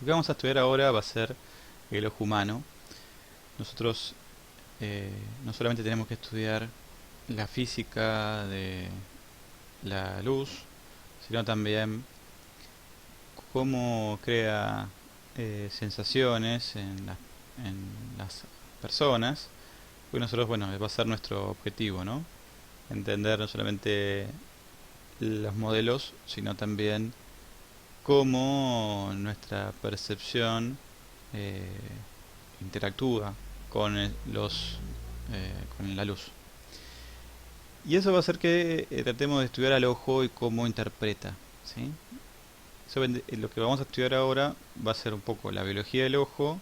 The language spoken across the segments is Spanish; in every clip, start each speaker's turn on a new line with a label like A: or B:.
A: Lo que vamos a estudiar ahora va a ser el ojo humano. Nosotros no solamente tenemos que estudiar la física de la luz, sino también cómo crea sensaciones en las personas. Porque nosotros, bueno, va a ser nuestro objetivo, ¿no? Entender no solamente los modelos, sino también cómo nuestra percepción eh, interactúa con con la luz. Y eso va a hacer que tratemos de estudiar al ojo y cómo interpreta, ¿sí? Lo que vamos a estudiar ahora va a ser un poco la biología del ojo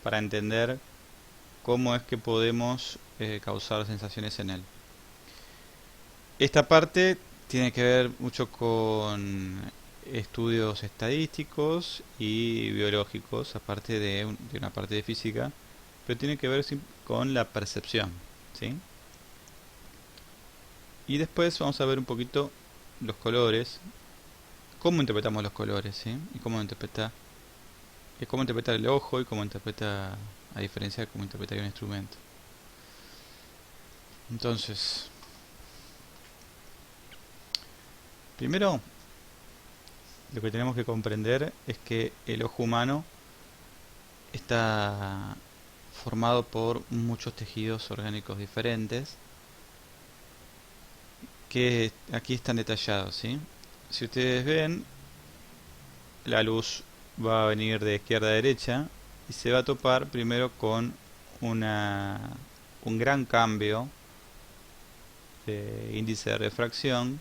A: para entender cómo es que podemos causar sensaciones en él. Esta parte tiene que ver mucho con estudios estadísticos y biológicos, aparte de una parte de física, pero tiene que ver con la percepción, ¿sí? Y después vamos a ver un poquito los colores, cómo interpretamos los colores, ¿sí? Y cómo interpreta el ojo y cómo interpreta, a diferencia de cómo interpretaría un instrumento. Entonces, primero lo que tenemos que comprender es que el ojo humano está formado por muchos tejidos orgánicos diferentes que aquí están detallados, ¿sí? Si ustedes ven, la luz va a venir de izquierda a derecha y se va a topar primero con una, un gran cambio de índice de refracción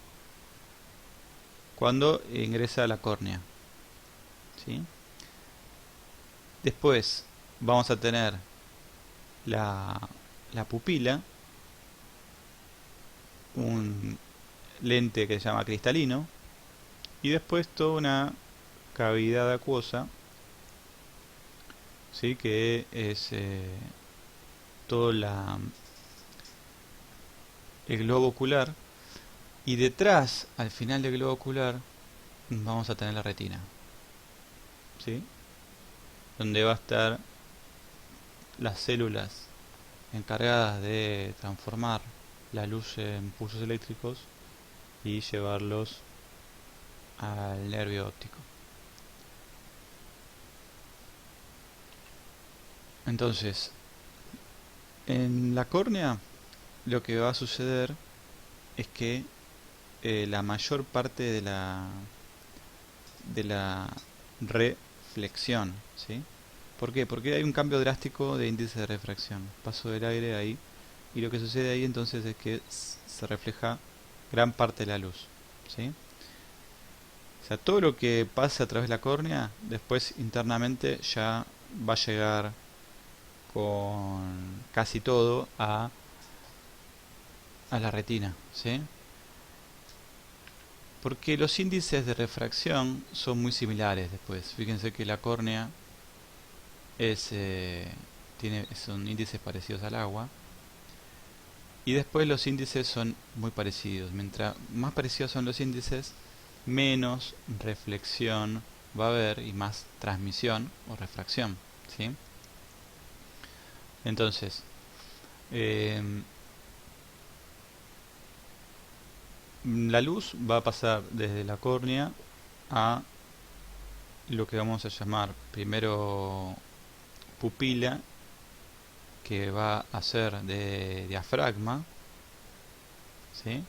A: cuando ingresa a la córnea, ¿sí? Después vamos a tener la, la pupila, un lente que se llama cristalino, y después toda una cavidad acuosa, ¿sí? Que es todo el globo ocular, y detrás, al final del globo ocular, vamos a tener la retina, ¿sí? Donde va a estar las células encargadas de transformar la luz en pulsos eléctricos y llevarlos al nervio óptico. Entonces, en la córnea lo que va a suceder es que la mayor parte de la reflexión, ¿sí? ¿Por qué? Porque hay un cambio drástico de índice de refracción. Paso del aire ahí. Y lo que sucede ahí entonces es que se refleja gran parte de la luz, ¿sí? O sea, todo lo que pasa a través de la córnea, después internamente ya va a llegar con casi todo a la retina, ¿sí? Porque los índices de refracción son muy similares después. Fíjense que la córnea es, son índices parecidos al agua. Y después los índices son muy parecidos. Mientras más parecidos son los índices, menos reflexión va a haber y más transmisión o refracción, ¿sí? Entonces, eh, la luz va a pasar desde la córnea a lo que vamos a llamar primero pupila, que va a ser de diafragma, ¿sí?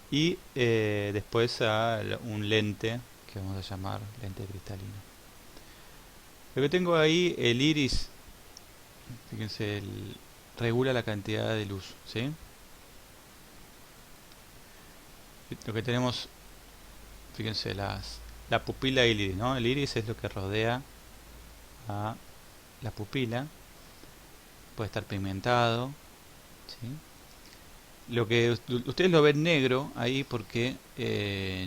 A: Y después a un lente que vamos a llamar lente cristalino. Lo que tengo ahí, el iris, fíjense, regula la cantidad de luz, ¿sí? Lo que tenemos, fíjense, la pupila y el iris, ¿no? El iris es lo que rodea a la pupila, puede estar pigmentado, ¿sí? Lo que ustedes lo ven negro ahí porque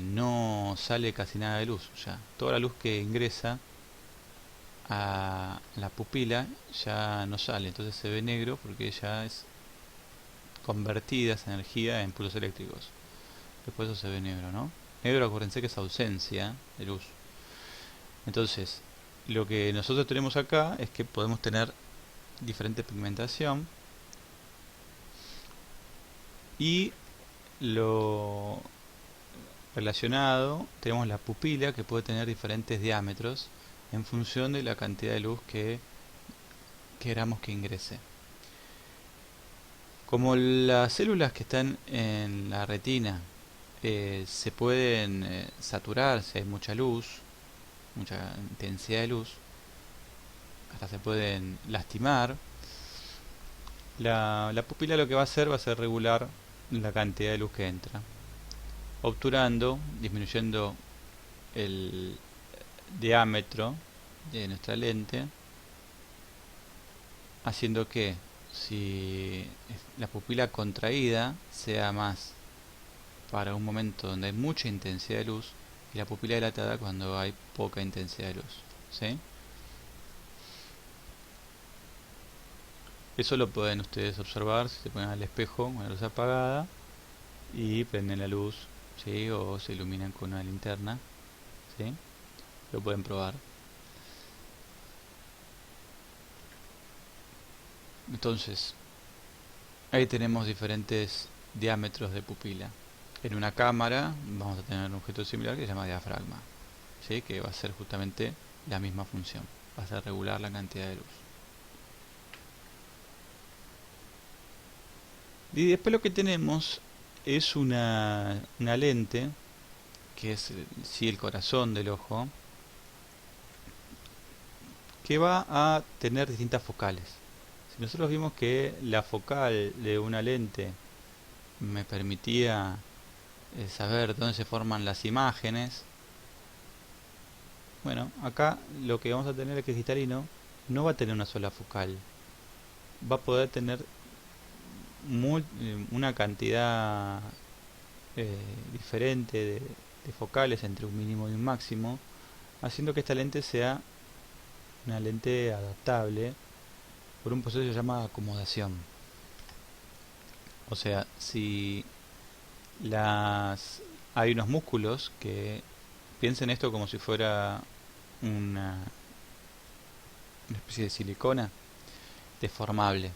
A: no sale casi nada de luz ya. Toda la luz que ingresa a la pupila ya no sale, entonces se ve negro porque ya es convertida esa energía en pulsos eléctricos. Después eso se ve negro, ¿no? Negro, acuérdense que es ausencia de luz. Entonces, lo que nosotros tenemos acá es que podemos tener diferente pigmentación y lo relacionado tenemos la pupila que puede tener diferentes diámetros en función de la cantidad de luz que queramos que ingrese. Como las células que están en la retina se pueden saturar si hay mucha luz, mucha intensidad de luz, hasta se pueden lastimar, la pupila lo que va a ser regular la cantidad de luz que entra, obturando, disminuyendo el diámetro de nuestra lente, haciendo que si la pupila contraída sea más para un momento donde hay mucha intensidad de luz y la pupila dilatada cuando hay poca intensidad de luz, ¿sí? Eso lo pueden ustedes observar si se ponen al espejo con la luz apagada y prenden la luz, ¿sí? O se iluminan con una linterna, ¿sí? Lo pueden probar. Entonces, ahí tenemos diferentes diámetros de pupila. En una cámara vamos a tener un objeto similar que se llama diafragma, ¿sí? Que va a ser justamente la misma función, va a ser regular la cantidad de luz. Y después lo que tenemos es una lente, que es sí, el corazón del ojo, que va a tener distintas focales. Si nosotros vimos que la focal de una lente me permitía saber dónde se forman las imágenes, bueno, acá lo que vamos a tener es que el cristalino no va a tener una sola focal, va a poder tener una cantidad diferente de focales entre un mínimo y un máximo, haciendo que esta lente sea una lente adaptable por un proceso que se llama acomodación. O sea, si hay unos músculos que piensen esto como si fuera una, una especie de silicona deformable.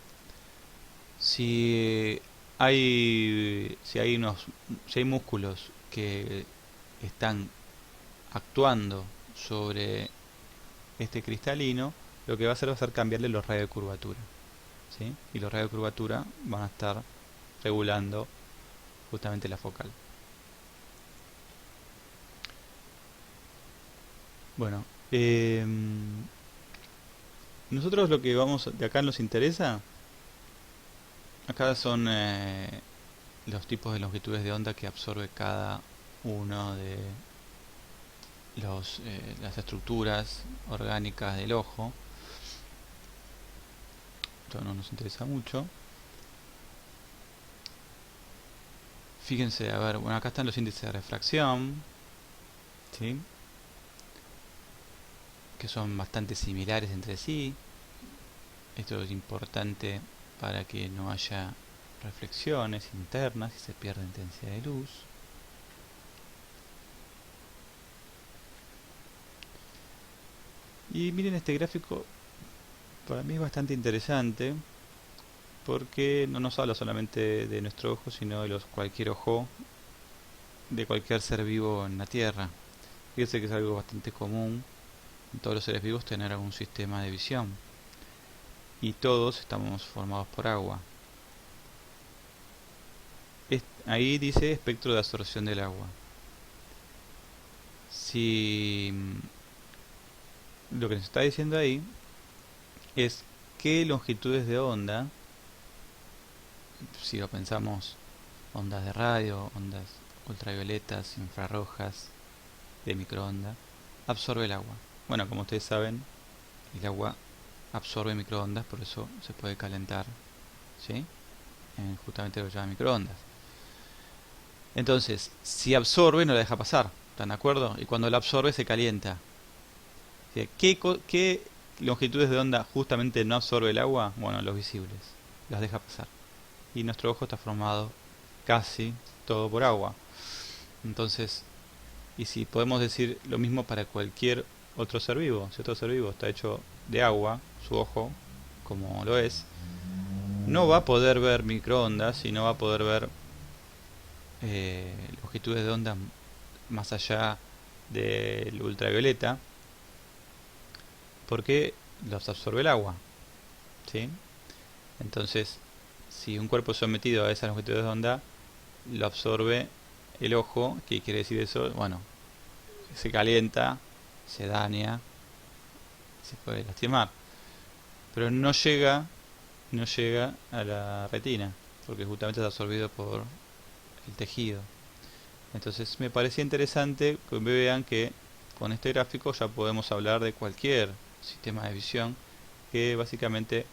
A: Si si hay músculos que están actuando sobre este cristalino, lo que va a hacer cambiarle los radios de curvatura, ¿sí? Y los radios de curvatura van a estar regulando justamente la focal. Bueno, nosotros lo que vamos de acá nos interesa, acá son los tipos de longitudes de onda que absorbe cada uno de las estructuras orgánicas del ojo. Esto no nos interesa mucho. Fíjense, a ver, bueno, acá están los índices de refracción, ¿sí? Que son bastante similares entre sí. Esto es importante para que no haya reflexiones internas y se pierda intensidad de luz. Y miren, este gráfico para mí es bastante interesante porque no nos habla solamente de nuestro ojo, sino de cualquier ojo de cualquier ser vivo en la Tierra. Fíjense que es algo bastante común en todos los seres vivos tener algún sistema de visión, y todos estamos formados por agua. Ahí dice espectro de absorción del agua. Si lo que nos está diciendo ahí es qué longitudes de onda, si lo pensamos, ondas de radio, ondas ultravioletas, infrarrojas, de microondas, absorbe el agua. Bueno, como ustedes saben, el agua absorbe microondas, por eso se puede calentar, ¿sí? Justamente lo que llaman microondas. Entonces, si absorbe, no la deja pasar, ¿están de acuerdo? Y cuando la absorbe, se calienta. ¿Qué longitudes de onda justamente no absorbe el agua? Bueno, los visibles, las deja pasar. Y nuestro ojo está formado casi todo por agua. Entonces, y si podemos decir lo mismo para cualquier otro ser vivo. Si otro ser vivo está hecho de agua, su ojo, como lo es, no va a poder ver microondas y no va a poder ver longitudes de onda más allá del ultravioleta, porque los absorbe el agua, ¿sí? Entonces, si un cuerpo es sometido a esas longitudes de onda, lo absorbe el ojo. ¿Qué quiere decir eso? Bueno, se calienta, se daña, se puede lastimar, pero no llega a la retina, porque justamente está absorbido por el tejido. Entonces me parecía interesante que vean que con este gráfico ya podemos hablar de cualquier sistema de visión, que básicamente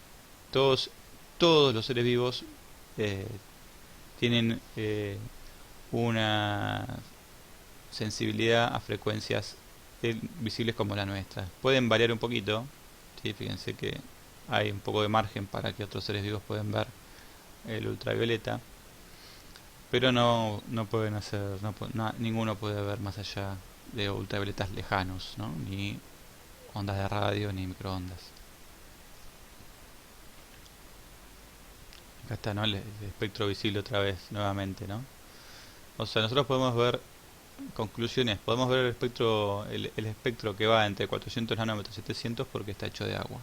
A: todos, todos los seres vivos eh, tienen una sensibilidad a frecuencias visibles como la nuestra. Pueden variar un poquito, ¿sí? Fíjense que hay un poco de margen para que otros seres vivos puedan ver el ultravioleta, pero no pueden hacer, ninguno puede ver más allá de ultravioletas lejanos, ¿no? Ni ondas de radio ni microondas. Acá está, ¿no? El espectro visible otra vez, nuevamente, ¿no? O sea, nosotros podemos ver conclusiones, podemos ver el espectro que va entre 400 nanómetros y 700 porque está hecho de agua.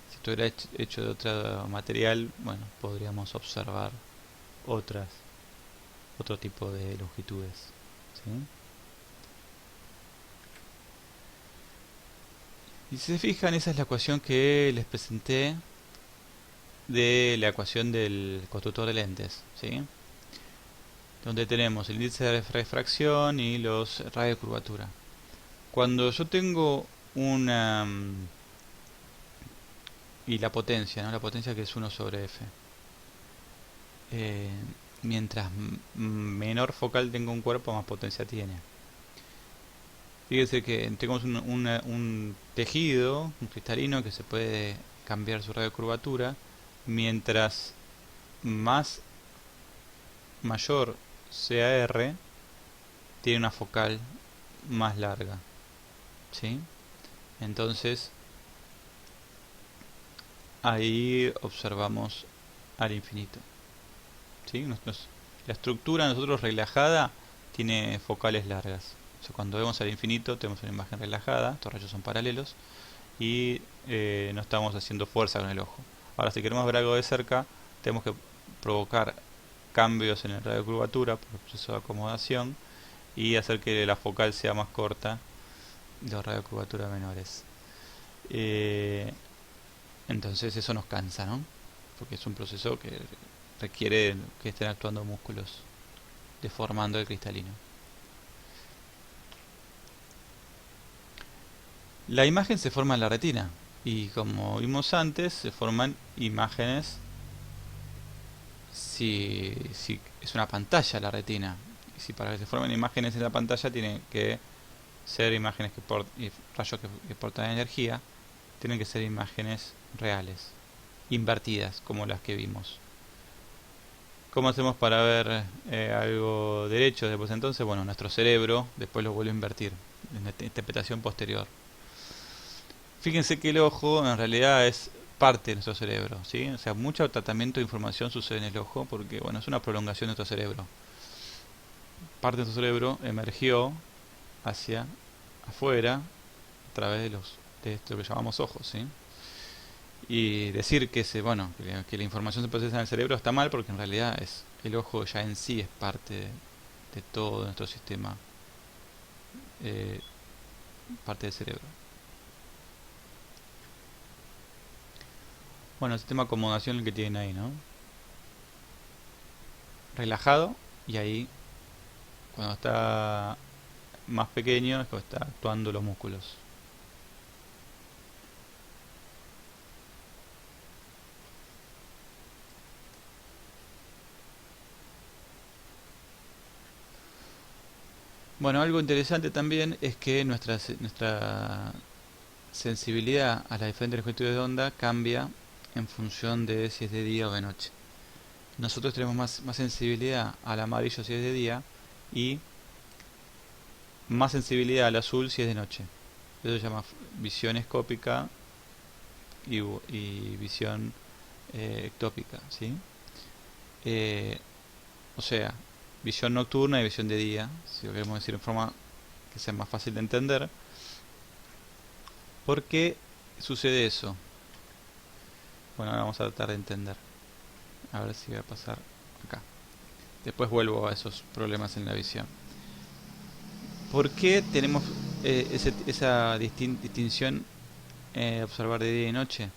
A: Si estuviera hecho de otro material, bueno, podríamos observar otras, otro tipo de longitudes, ¿sí? Y si se fijan, esa es la ecuación que les presenté de la ecuación del constructor de lentes, ¿sí? Donde tenemos el índice de refracción y los radios de curvatura. Cuando yo tengo una y la potencia, ¿no? La potencia que es 1 sobre f. Eh, mientras menor focal tenga un cuerpo, más potencia tiene. Fíjense que tenemos un tejido, un cristalino que se puede cambiar su radio de curvatura. Mientras más mayor sea R, tiene una focal más larga, ¿sí? Entonces ahí observamos al infinito, ¿sí? La estructura nosotros relajada tiene focales largas. O sea, cuando vemos al infinito tenemos una imagen relajada, estos rayos son paralelos y no estamos haciendo fuerza con el ojo. Ahora, si queremos ver algo de cerca, tenemos que provocar cambios en el radio de curvatura por el proceso de acomodación y hacer que la focal sea más corta y los radios de curvatura menores. Entonces eso nos cansa, ¿no? Porque es un proceso que requiere que estén actuando músculos deformando el cristalino. La imagen se forma en la retina y como vimos antes se forman imágenes si es una pantalla la retina. Y si para que se formen imágenes en la pantalla tienen que ser imágenes y rayos que portan energía, tienen que ser imágenes reales, invertidas como las que vimos. ¿Cómo hacemos para ver algo derecho después entonces? Bueno, nuestro cerebro después lo vuelve a invertir en esta interpretación posterior. Fíjense que el ojo en realidad es parte de nuestro cerebro, ¿sí? O sea, mucho tratamiento de información sucede en el ojo porque, bueno, es una prolongación de nuestro cerebro. Parte de nuestro cerebro emergió hacia afuera a través de esto que llamamos ojos, ¿sí? Y decir que la información se procesa en el cerebro está mal porque en realidad el ojo ya en sí es parte de todo nuestro sistema, eh, parte del cerebro. Bueno, el sistema de acomodación el que tienen ahí, ¿no? Relajado, y ahí cuando está más pequeño es cuando está actuando los músculos. Bueno, algo interesante también es que nuestra sensibilidad a las diferentes longitudes de onda cambia en función de si es de día o de noche. Nosotros tenemos más sensibilidad al amarillo si es de día y más sensibilidad al azul si es de noche. Eso se llama visión escópica y visión ectópica, ¿sí? Eh, o sea, visión nocturna y visión de día, si lo queremos decir en forma que sea más fácil de entender. ¿Por qué sucede eso? Bueno, ahora vamos a tratar de entender. A ver si voy a pasar acá. Después vuelvo a esos problemas en la visión. ¿Por qué tenemos esa distinción observar de día y noche?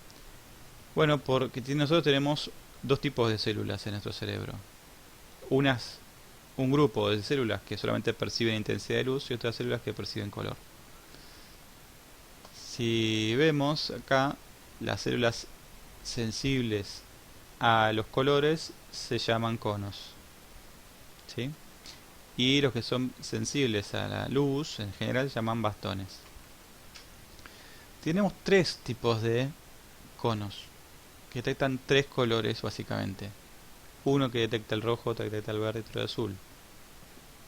A: Bueno, porque nosotros tenemos dos tipos de células en nuestro cerebro. Un grupo de células que solamente perciben intensidad de luz y otras células que perciben color. Si vemos acá, las células sensibles a los colores se llaman conos, ¿sí? Y los que son sensibles a la luz en general se llaman bastones. Tenemos tres tipos de conos que detectan tres colores básicamente. Uno que detecta el rojo, otro que detecta el verde y otro el azul.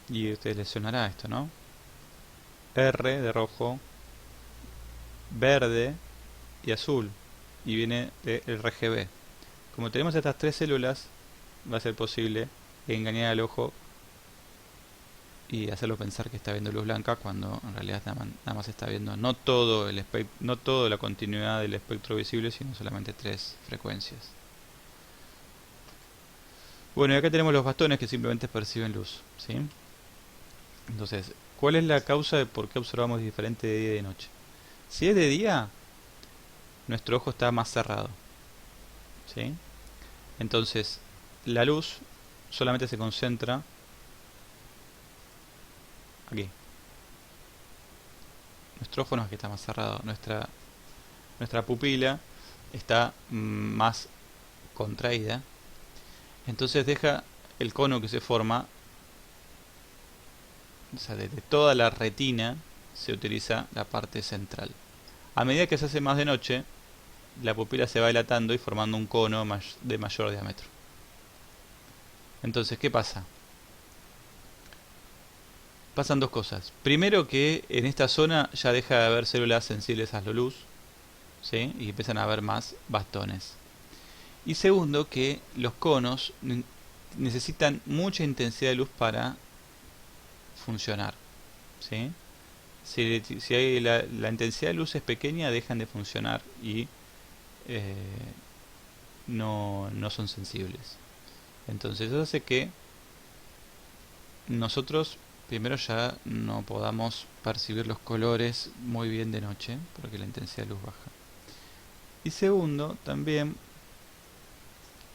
A: Y a ustedes les sonará esto, ¿no? R de rojo, verde y azul. Y viene del RGB. Como tenemos estas tres células, va a ser posible engañar al ojo y hacerlo pensar que está viendo luz blanca cuando en realidad nada más está viendo no todo no toda la continuidad del espectro visible, sino solamente tres frecuencias. Bueno, y acá tenemos los bastones que simplemente perciben luz, ¿sí? Entonces, ¿cuál es la causa de por qué observamos diferente de día y de noche? Si es de día, nuestro ojo está más cerrado, ¿sí? Entonces, la luz solamente se concentra aquí. Nuestro ojo no es que está más cerrado, nuestra pupila está más contraída. Entonces deja el cono que se forma, o sea, desde toda la retina se utiliza la parte central. A medida que se hace más de noche, la pupila se va dilatando y formando un cono de mayor diámetro. Entonces, ¿qué pasa? Pasan dos cosas. Primero, que en esta zona ya deja de haber células sensibles a la luz, ¿sí? Y empiezan a haber más bastones. Y segundo, que los conos necesitan mucha intensidad de luz para funcionar, ¿sí? Si hay la intensidad de luz es pequeña, dejan de funcionar y eh, no son sensibles. Entonces eso hace que nosotros primero ya no podamos percibir los colores muy bien de noche, porque la intensidad de luz baja. Y segundo, también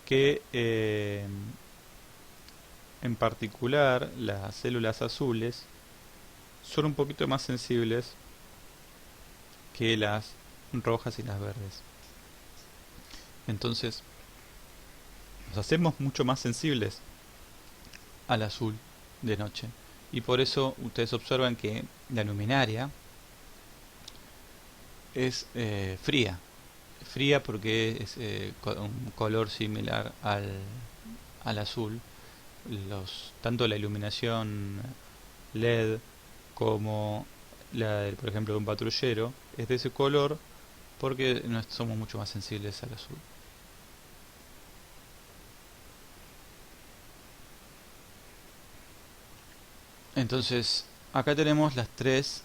A: que en particular las células azules son un poquito más sensibles que las rojas y las verdes. Entonces nos hacemos mucho más sensibles al azul de noche. Y por eso ustedes observan que la luminaria es fría. Fría porque es un color similar al azul. Tanto la iluminación LED como por ejemplo, de un patrullero es de ese color porque somos mucho más sensibles al azul. Entonces, acá tenemos las tres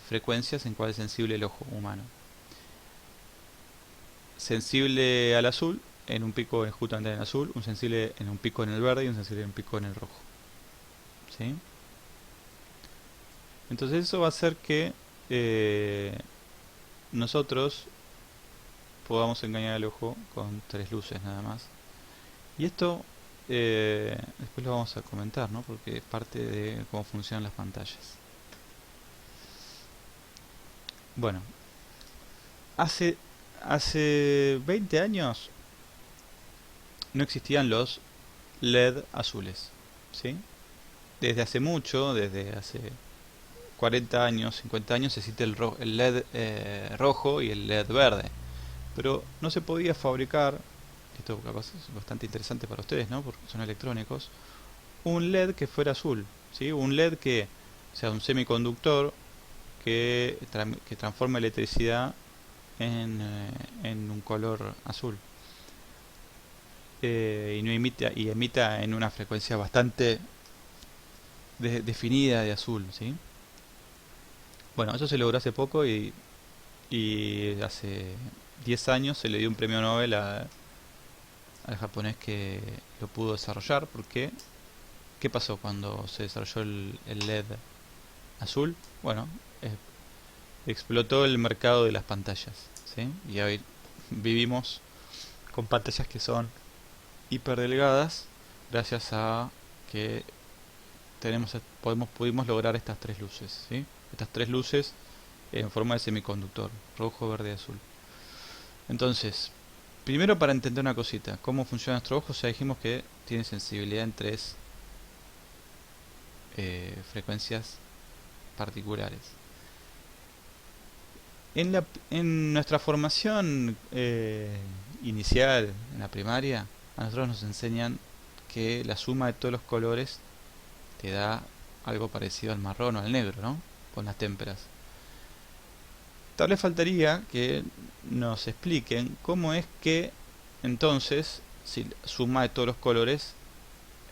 A: frecuencias en cuál es sensible el ojo humano. Sensible al azul, en un pico justamente en el azul, un sensible en un pico en el verde y un sensible en un pico en el rojo. ¿Sí? Entonces eso va a hacer que nosotros podamos engañar al ojo con tres luces nada más. Y esto después lo vamos a comentar, ¿no? Porque es parte de cómo funcionan las pantallas. Bueno, hace 20 años no existían los LED azules, ¿sí? Desde hace mucho, desde hace 40 años, 50 años, existe el LED rojo y el LED verde. Pero no se podía fabricar, esto capaz es bastante interesante para ustedes, ¿no? Porque son electrónicos, un LED que fuera azul, ¿sí? Un LED que sea un semiconductor, que transforma electricidad en un color azul. Y no emita en una frecuencia bastante definida de azul, ¿sí? Bueno, eso se logró hace poco y hace 10 años se le dio un premio Nobel al japonés que lo pudo desarrollar. Porque ¿qué pasó cuando se desarrolló el LED azul? Bueno, eh, explotó el mercado de las pantallas, ¿sí? Y hoy vivimos con pantallas que son hiper delgadas gracias a que pudimos lograr estas tres luces, ¿sí? Estas tres luces en forma de semiconductor, rojo, verde y azul. Entonces, primero, para entender una cosita, cómo funciona nuestro ojo, ya dijimos que tiene sensibilidad en tres frecuencias particulares. En nuestra formación inicial, en la primaria, a nosotros nos enseñan que la suma de todos los colores te da algo parecido al marrón o al negro, ¿no? Con las témperas. Tal vez faltaría que nos expliquen cómo es que entonces, si la suma de todos los colores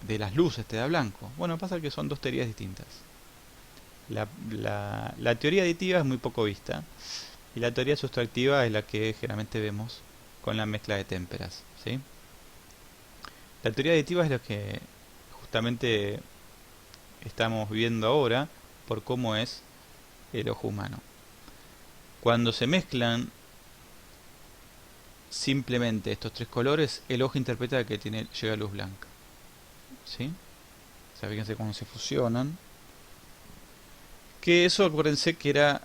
A: de las luces te da blanco. Bueno, pasa que son dos teorías distintas. La teoría aditiva es muy poco vista y la teoría sustractiva es la que generalmente vemos con la mezcla de témperas, ¿sí? La teoría aditiva es lo que justamente estamos viendo ahora por cómo es el ojo humano. Cuando se mezclan simplemente estos tres colores, el ojo interpreta que llega luz blanca, ¿sí? O sea, fíjense cómo se fusionan. Que eso, acuérdense que era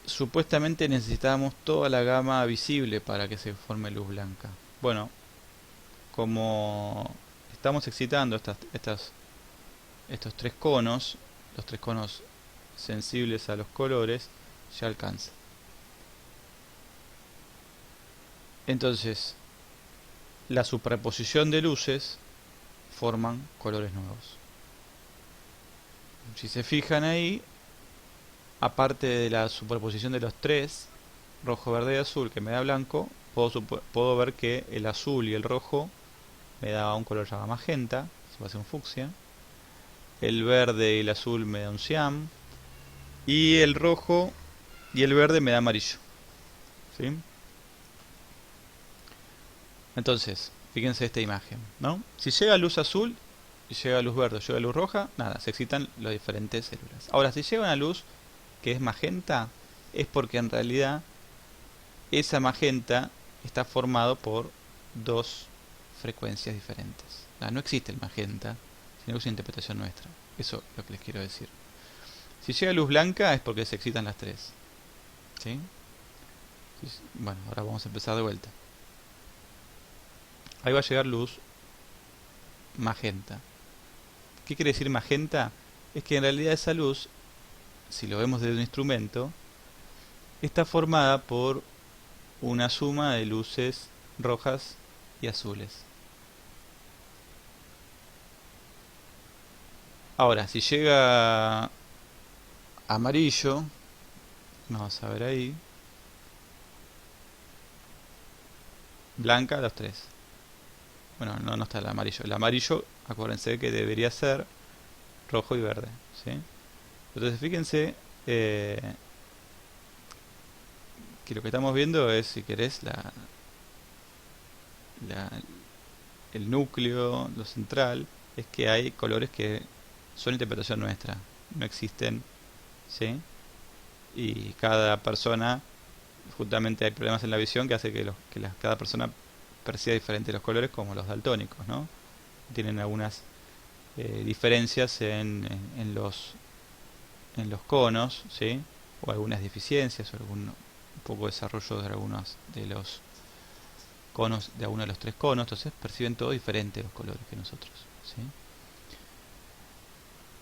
A: supuestamente necesitábamos toda la gama visible para que se forme luz blanca. Bueno, como estamos excitando estos tres conos, los tres conos sensibles a los colores, ya alcanza. Entonces, la superposición de luces forman colores nuevos. Si se fijan ahí, aparte de la superposición de los tres, rojo, verde y azul, que me da blanco, puedo ver que el azul y el rojo me da un color llamado magenta, se va a hacer un fucsia. El verde y el azul me da un cian. Y el rojo y el verde me da amarillo, ¿sí? Entonces, fíjense esta imagen, ¿no? Si llega luz azul y llega luz verde o llega luz roja, nada, se excitan las diferentes células. Ahora, si llega una luz que es magenta, es porque en realidad esa magenta está formado por dos frecuencias diferentes. No existe el magenta, sino que es una interpretación nuestra. Eso es lo que les quiero decir. Si llega luz blanca es porque se excitan las tres, ¿sí? Bueno, ahora vamos a empezar de vuelta. Ahí va a llegar luz magenta. ¿Qué quiere decir magenta? Es que en realidad esa luz, si lo vemos desde un instrumento, está formada por una suma de luces rojas y azules. Ahora, si llega amarillo, vamos a ver ahí, blanca los tres. Bueno, no está el amarillo. El amarillo, acuérdense que debería ser rojo y verde, ¿sí? Entonces fíjense que lo que estamos viendo es, si querés, el núcleo, lo central, es que hay colores que son interpretación nuestra, no existen, ¿sí? Y cada persona, justamente hay problemas en la visión que hace que cada persona perciba diferente los colores, como los daltónicos, ¿no? Tienen algunas diferencias en los conos, ¿sí? O algunas deficiencias o un poco desarrollo de algunos de los conos, de alguno de los tres conos. Entonces perciben todo diferente los colores que nosotros, ¿sí?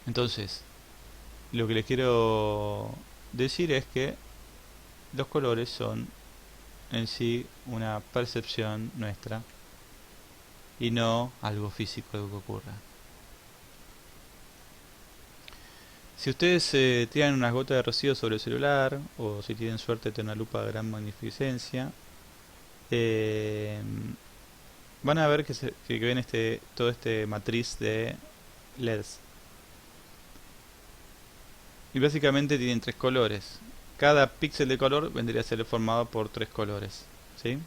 A: Entonces, lo que les quiero decir es que los colores son en sí una percepción nuestra y no algo físico de lo que ocurra. Si ustedes tiran unas gotas de rocío sobre el celular, o si tienen suerte de tener una lupa de gran magnificencia, eh, van a ver que ven todo este matriz de LEDs. Y básicamente tienen tres colores. Cada píxel de color vendría a ser formado por tres colores. ¿Sí?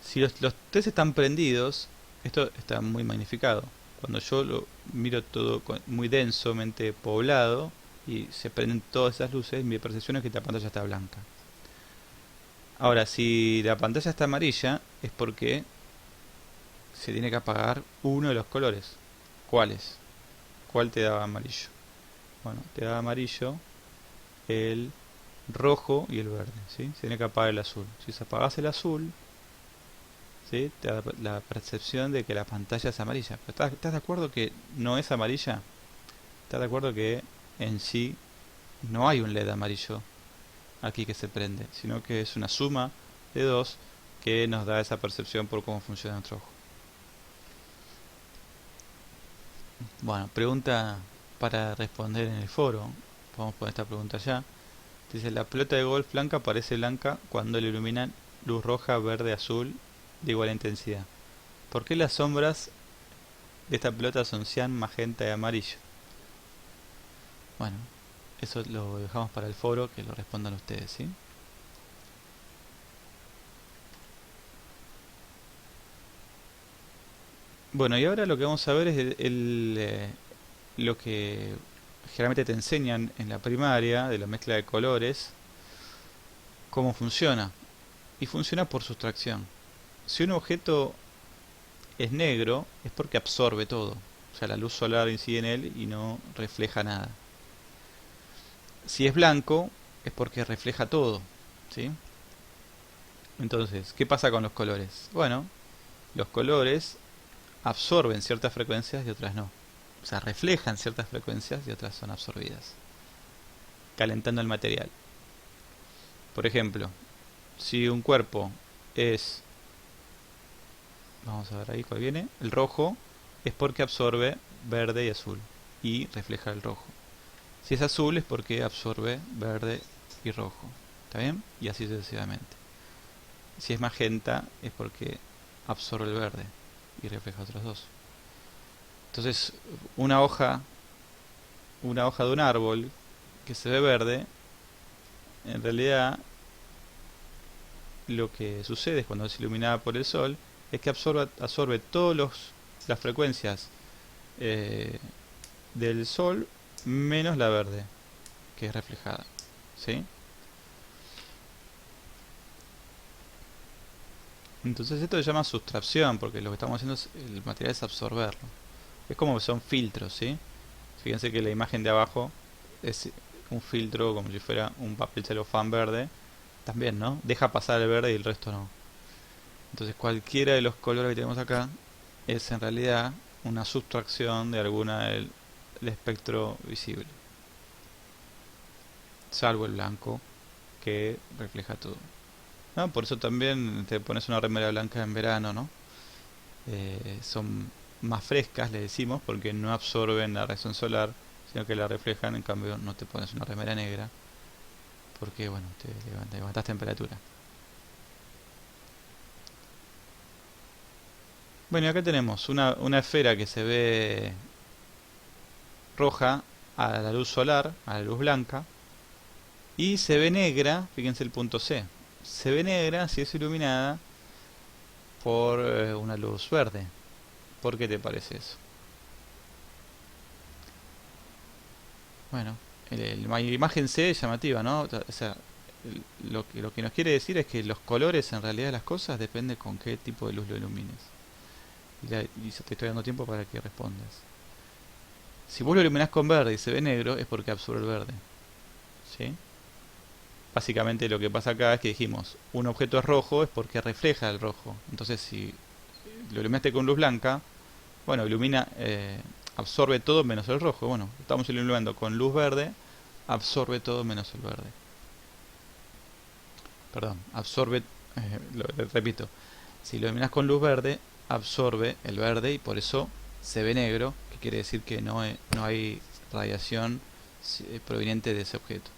A: Si los tres están prendidos, esto está muy magnificado. Cuando yo lo miro todo muy densamente poblado y se prenden todas esas luces, mi percepción es que la pantalla está blanca. Ahora, si la pantalla está amarilla, es porque se tiene que apagar uno de los colores. ¿Cuáles? ¿Cuál te daba amarillo? Bueno, te daba amarillo el rojo y el verde, ¿sí? Se tiene que apagar el azul. Si se apagas el azul, ¿sí? Te da la percepción de que la pantalla es amarilla. Pero ¿estás de acuerdo que no es amarilla? ¿Estás de acuerdo que en sí no hay un LED amarillo aquí que se prende, sino que es una suma de dos que nos da esa percepción por cómo funciona nuestro ojo? Bueno, pregunta para responder en el foro. Vamos a poner esta pregunta ya. Dice, la pelota de golf blanca parece blanca cuando le iluminan luz roja, verde, azul de igual intensidad. ¿Por qué las sombras de esta pelota son cian, magenta y amarillo? Bueno, eso lo dejamos para el foro, que lo respondan ustedes, ¿sí? Bueno, y ahora lo que vamos a ver es lo que generalmente te enseñan en la primaria de la mezcla de colores, cómo funciona. Y funciona por sustracción. Si un objeto es negro, es porque absorbe todo. O sea, la luz solar incide en él y no refleja nada. Si es blanco, es porque refleja todo, ¿sí? Entonces, ¿qué pasa con los colores? Bueno, los colores absorben ciertas frecuencias y otras no. O sea, reflejan ciertas frecuencias y otras son absorbidas, calentando el material. Por ejemplo, si un cuerpo es, vamos a ver ahí cuál viene, el rojo, es porque absorbe verde y azul y refleja el rojo. Si es azul es porque absorbe verde y rojo. ¿Está bien? Y así sucesivamente. Si es magenta es porque absorbe el verde y refleja otros dos. Entonces, una hoja, una hoja de un árbol que se ve verde, en realidad lo que sucede es cuando es iluminada por el sol, es que absorbe todas las frecuencias eh, del sol menos la verde, que es reflejada. ¿Sí? Entonces esto se llama sustracción, porque lo que estamos haciendo es, el material es absorberlo. Es como que son filtros, ¿sí? Fíjense que la imagen de abajo es un filtro como si fuera un papel celofán verde. También, ¿no? Deja pasar el verde y el resto no. Entonces cualquiera de los colores que tenemos acá es en realidad una sustracción de alguna del espectro visible. Salvo el blanco, que refleja todo. ¿No? Por eso también te pones una remera blanca en verano, ¿no? Son más frescas, le decimos, porque no absorben la radiación solar, sino que la reflejan. En cambio, no te pones una remera negra, porque, bueno, te levantas temperatura. Bueno, y acá tenemos una esfera que se ve roja a la luz solar, a la luz blanca, y se ve negra, fíjense el punto C, se ve negra si es iluminada por una luz verde. ¿Por qué te parece eso? Bueno, la imagen C es llamativa, ¿no? O sea, lo que nos quiere decir es que los colores en realidad de las cosas depende con qué tipo de luz lo ilumines. Y te estoy dando tiempo para que respondas. Si vos lo iluminás con verde y se ve negro, es porque absorbe el verde. ¿Sí? Básicamente lo que pasa acá es que dijimos, un objeto es rojo es porque refleja el rojo. Entonces si lo iluminaste con luz blanca, bueno, absorbe todo menos el rojo. Bueno, estamos iluminando con luz verde, absorbe todo menos el verde. Perdón, absorbe, repito, si lo iluminas con luz verde, absorbe el verde y por eso se ve negro, que quiere decir que no hay radiación proveniente de ese objeto.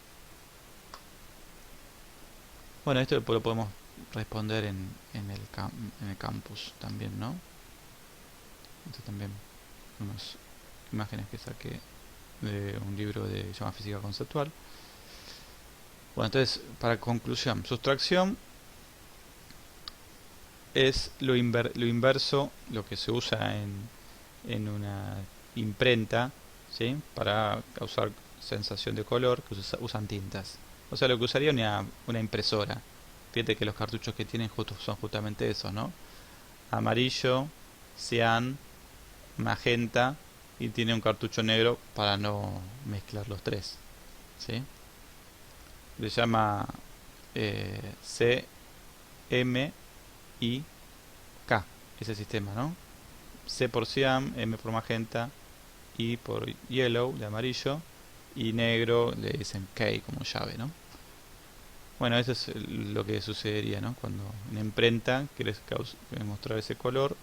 A: Bueno, esto lo podemos responder en el campus también, ¿no? Esto también, unas imágenes que saqué de un libro que se llama Física Conceptual. Bueno, entonces, para conclusión, sustracción es lo inverso, lo que se usa en una imprenta, ¿sí? Para causar sensación de color, que usan tintas. O sea, lo que usaría una impresora. Fíjate que los cartuchos que tienen son justamente esos, ¿no? Amarillo, cian, magenta, y tiene un cartucho negro para no mezclar los tres, ¿sí? Se llama CMYK, ese sistema, ¿no? C por cian, M por magenta, I por yellow, de amarillo, y negro le dicen K como llave, ¿no? Bueno, eso es lo que sucedería, ¿no? Cuando una imprenta quieres mostrar ese color.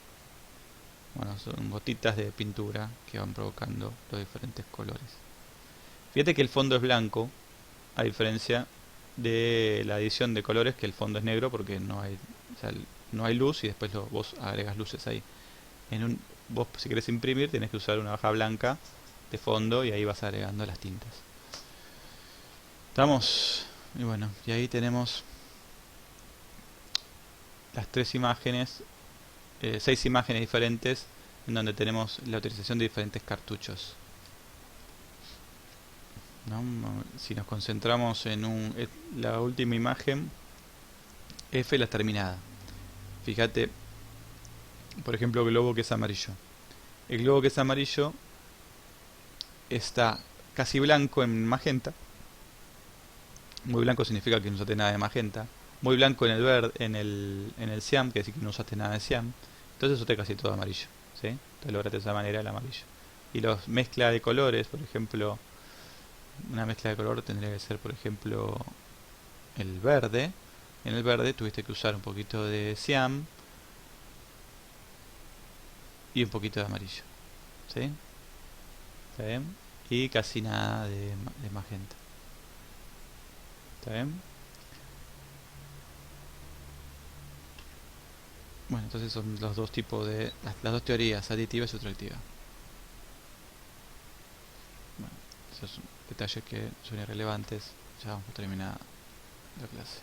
A: Bueno, son gotitas de pintura que van provocando los diferentes colores. Fíjate que el fondo es blanco, a diferencia de la adición de colores, que el fondo es negro porque no hay, o sea, no hay luz y después vos agregas luces ahí. Vos, si querés imprimir, tenés que usar una hoja blanca de fondo y ahí vas agregando las tintas. ¿Estamos? Y bueno, y ahí tenemos las tres imágenes, 6 imágenes diferentes, en donde tenemos la utilización de diferentes cartuchos, ¿no? Si nos concentramos en la última imagen, F, la terminada. Fíjate, por ejemplo, el globo que es amarillo. El globo que es amarillo está casi blanco en magenta. Muy blanco significa que no usaste nada de magenta. Muy blanco en el verde, en el cian, que decir que no usaste nada de cian. Entonces usaste casi todo amarillo, ¿sí? Entonces lograste de esa manera el amarillo. Y los mezcla de colores, por ejemplo, una mezcla de color tendría que ser, por ejemplo, el verde. En el verde tuviste que usar un poquito de cian y un poquito de amarillo, ¿sí? ¿Está bien? Y casi nada de magenta. ¿Está bien? Bueno, entonces son los dos tipos las dos teorías, aditiva y sustractiva. Bueno, esos son detalles que son irrelevantes. Ya vamos a terminar la clase.